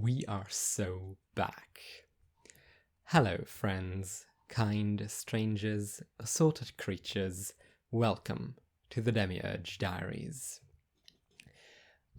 We are so back. Hello, friends, kind strangers, assorted creatures. Welcome to the Demiurge Diaries.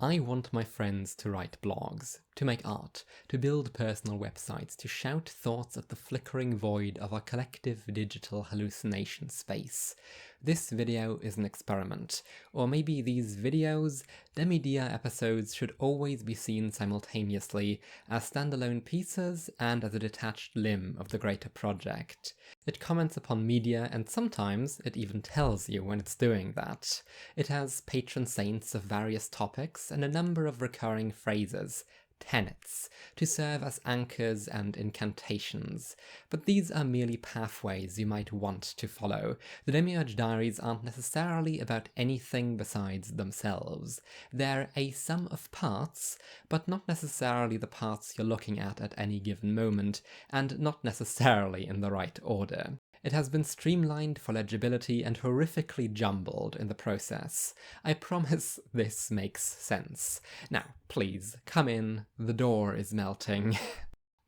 I want my friends to write blogs, to make art, to build personal websites, to shout thoughts at the flickering void of our collective digital hallucination space. This video is an experiment, or maybe these videos, Demidia episodes, should always be seen simultaneously as standalone pieces and as a detached limb of the greater project. It comments upon media, and sometimes it even tells you when it's doing that. It has patron saints of various topics and a number of recurring phrases, tenets, to serve as anchors and incantations. But these are merely pathways you might want to follow. The Demiurge Diaries aren't necessarily about anything besides themselves. They're a sum of parts, but not necessarily the parts you're looking at any given moment, and not necessarily in the right order. It has been streamlined for legibility and horrifically jumbled in the process. I promise this makes sense. Now, please, come in, the door is melting.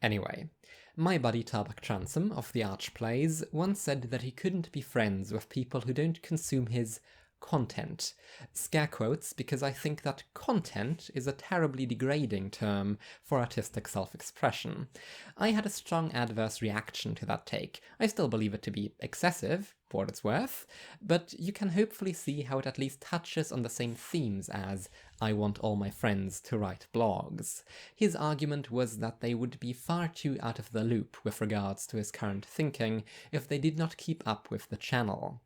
Anyway, my buddy Tabak Transom of the Arch Plays once said that he couldn't be friends with people who don't consume his content. Scare quotes, because I think that content is a terribly degrading term for artistic self-expression. I had a strong adverse reaction to that take. I still believe it to be excessive, for what it's worth, but you can hopefully see how it at least touches on the same themes as I want all my friends to write blogs. His argument was that they would be far too out of the loop with regards to his current thinking if they did not keep up with the channel.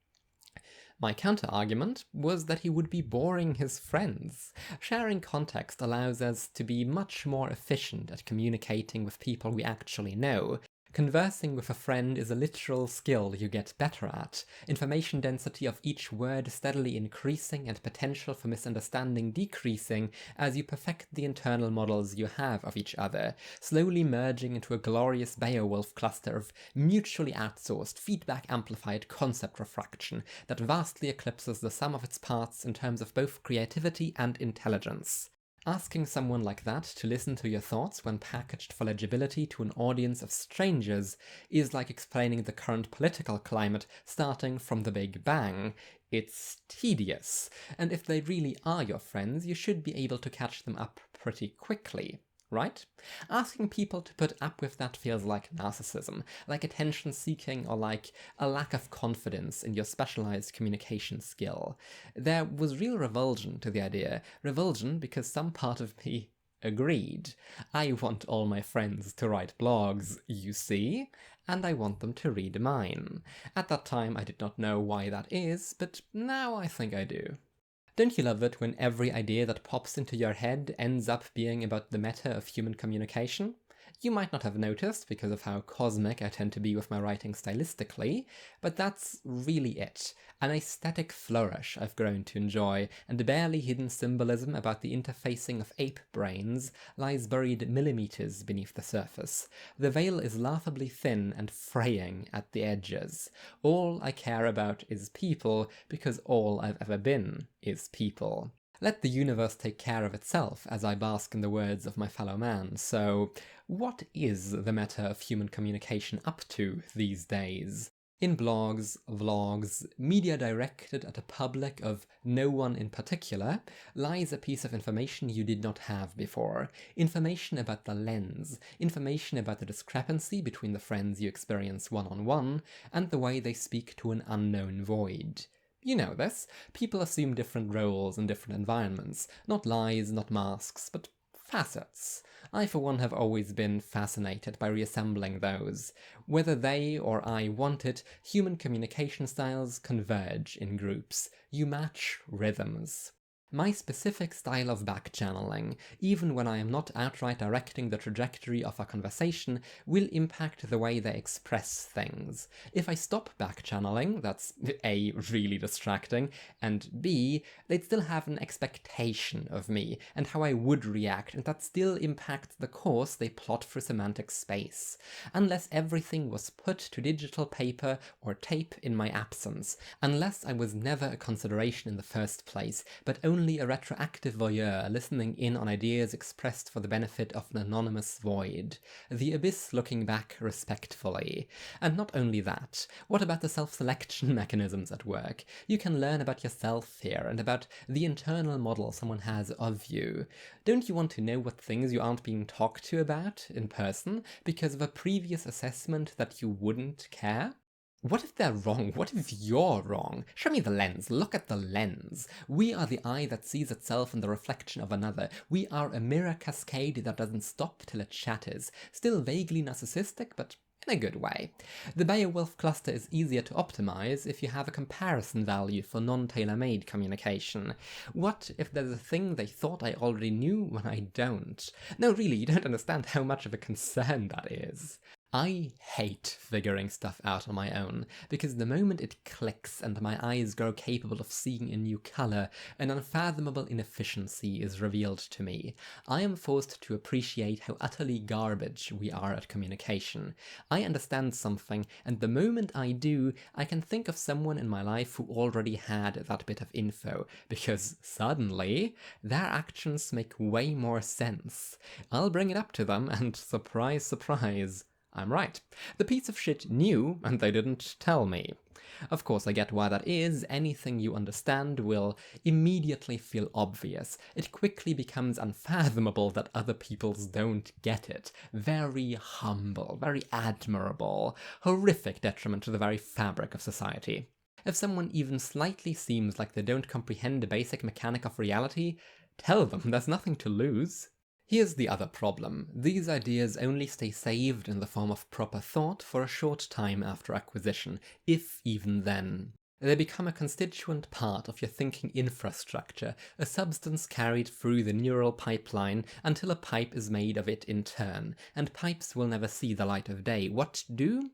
My counter-argument was that he would be boring his friends. Sharing context allows us to be much more efficient at communicating with people we actually know. Conversing with a friend is a literal skill you get better at, information density of each word steadily increasing and potential for misunderstanding decreasing as you perfect the internal models you have of each other, slowly merging into a glorious Beowulf cluster of mutually outsourced, feedback-amplified concept refraction that vastly eclipses the sum of its parts in terms of both creativity and intelligence. Asking someone like that to listen to your thoughts when packaged for legibility to an audience of strangers is like explaining the current political climate starting from the Big Bang. It's tedious, and if they really are your friends, you should be able to catch them up pretty quickly. Right? Asking people to put up with that feels like narcissism, like attention-seeking, or like a lack of confidence in your specialized communication skill. There was real revulsion to the idea. Revulsion because some part of me agreed. I want all my friends to write blogs, you see, and I want them to read mine. At that time I did not know why that is, but now I think I do. Don't you love it when every idea that pops into your head ends up being about the meta of human communication? You might not have noticed because of how cosmic I tend to be with my writing stylistically, but that's really it. An aesthetic flourish I've grown to enjoy, and a barely hidden symbolism about the interfacing of ape brains lies buried millimeters beneath the surface. The veil is laughably thin and fraying at the edges. All I care about is people, because all I've ever been is people. Let the universe take care of itself, as I bask in the words of my fellow man. So, what is the meta of human communication up to these days? In blogs, vlogs, media directed at a public of no one in particular, lies a piece of information you did not have before. Information about the lens, information about the discrepancy between the friends you experience one-on-one and the way they speak to an unknown void. You know this. People assume different roles in different environments. Not lies, not masks, but facets. I for one have always been fascinated by reassembling those. Whether they or I want it, human communication styles converge in groups. You match rhythms. My specific style of back-channeling, even when I am not outright directing the trajectory of a conversation, will impact the way they express things. If I stop back-channeling, that's A, really distracting, and B, they'd still have an expectation of me and how I would react, and that still impacts the course they plot through semantic space. Unless everything was put to digital paper or tape in my absence, unless I was never a consideration in the first place, but only only a retroactive voyeur listening in on ideas expressed for the benefit of an anonymous void, the abyss looking back respectfully. And not only that, what about the self-selection mechanisms at work? You can learn about yourself here and about the internal model someone has of you. Don't you want to know what things you aren't being talked to about in person because of a previous assessment that you wouldn't care? What if they're wrong? What if you're wrong? Show me the lens. Look at the lens. We are the eye that sees itself in the reflection of another. We are a mirror cascade that doesn't stop till it shatters. Still vaguely narcissistic, but in a good way. The Beowulf cluster is easier to optimize if you have a comparison value for non-tailor-made communication. What if there's a thing they thought I already knew when I don't? No, really, you don't understand how much of a concern that is. I hate figuring stuff out on my own, because the moment it clicks and my eyes grow capable of seeing a new color, an unfathomable inefficiency is revealed to me. I am forced to appreciate how utterly garbage we are at communication. I understand something, and the moment I do, I can think of someone in my life who already had that bit of info, because suddenly, their actions make way more sense. I'll bring it up to them, and surprise, surprise, I'm right. The piece of shit knew, and they didn't tell me. Of course, I get why that is. Anything you understand will immediately feel obvious. It quickly becomes unfathomable that other peoples don't get it. Very humble, very admirable, horrific detriment to the very fabric of society. If someone even slightly seems like they don't comprehend the basic mechanic of reality, tell them there's nothing to lose. Here's the other problem. These ideas only stay saved in the form of proper thought for a short time after acquisition, if even then. They become a constituent part of your thinking infrastructure, a substance carried through the neural pipeline until a pipe is made of it in turn, and pipes will never see the light of day. What do?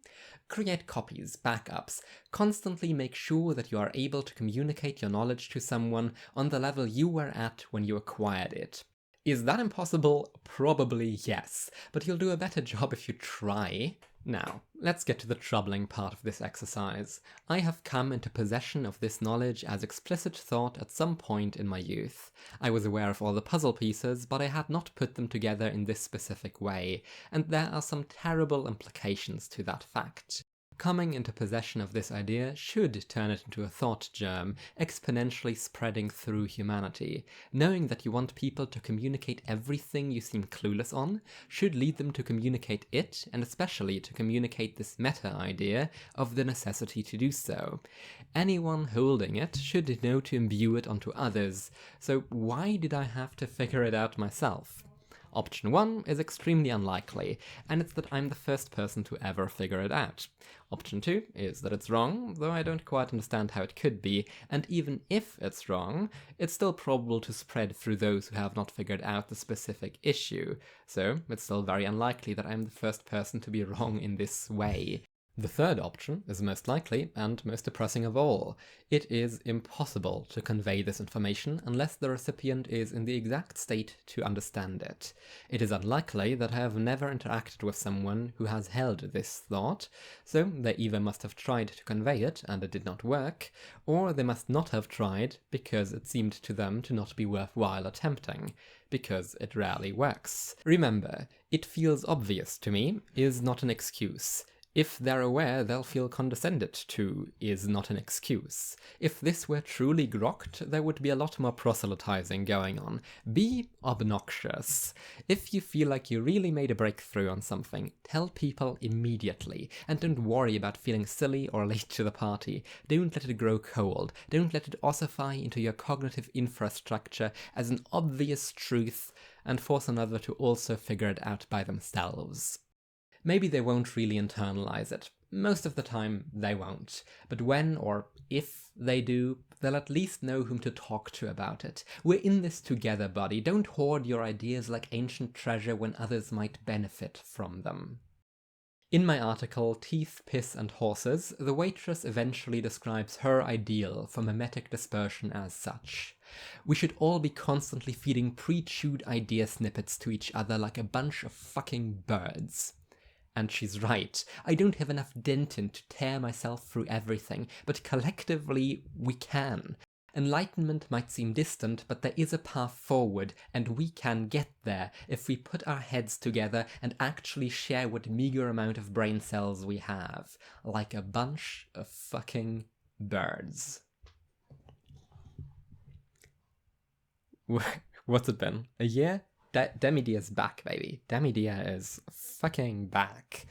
Create copies, backups, constantly make sure that you are able to communicate your knowledge to someone on the level you were at when you acquired it. Is that impossible? Probably yes, but you'll do a better job if you try. Now, let's get to the troubling part of this exercise. I have come into possession of this knowledge as explicit thought at some point in my youth. I was aware of all the puzzle pieces, but I had not put them together in this specific way, and there are some terrible implications to that fact. Coming into possession of this idea should turn it into a thought germ, exponentially spreading through humanity. Knowing that you want people to communicate everything you seem clueless on should lead them to communicate it, and especially to communicate this meta-idea of the necessity to do so. Anyone holding it should know to imbue it onto others, so why did I have to figure it out myself? Option 1 is extremely unlikely, and it's that I'm the first person to ever figure it out. Option 2 is that it's wrong, though I don't quite understand how it could be, and even if it's wrong, it's still probable to spread through those who have not figured out the specific issue, so it's still very unlikely that I'm the first person to be wrong in this way. The third option is most likely and most depressing of all. It is impossible to convey this information unless the recipient is in the exact state to understand it. It is unlikely that I have never interacted with someone who has held this thought, so they either must have tried to convey it and it did not work, or they must not have tried because it seemed to them to not be worthwhile attempting, because it rarely works. Remember, it feels obvious to me is not an excuse. If they're aware they'll feel condescended to is not an excuse. If this were truly grokked, there would be a lot more proselytizing going on. Be obnoxious. If you feel like you really made a breakthrough on something, tell people immediately, and don't worry about feeling silly or late to the party. Don't let it grow cold. Don't let it ossify into your cognitive infrastructure as an obvious truth and force another to also figure it out by themselves. Maybe they won't really internalize it. Most of the time, they won't. But when or if they do, they'll at least know whom to talk to about it. We're in this together, buddy. Don't hoard your ideas like ancient treasure when others might benefit from them. In my article, Teeth, Piss and Horses, the waitress eventually describes her ideal for mimetic dispersion as such. We should all be constantly feeding pre-chewed idea snippets to each other like a bunch of fucking birds. And she's right. I don't have enough dentin to tear myself through everything, but collectively we can. Enlightenment might seem distant, but there is a path forward, and we can get there if we put our heads together and actually share what meager amount of brain cells we have, like a bunch of fucking birds. What's it been? A year? Demidia is back, baby. Demidia is fucking back.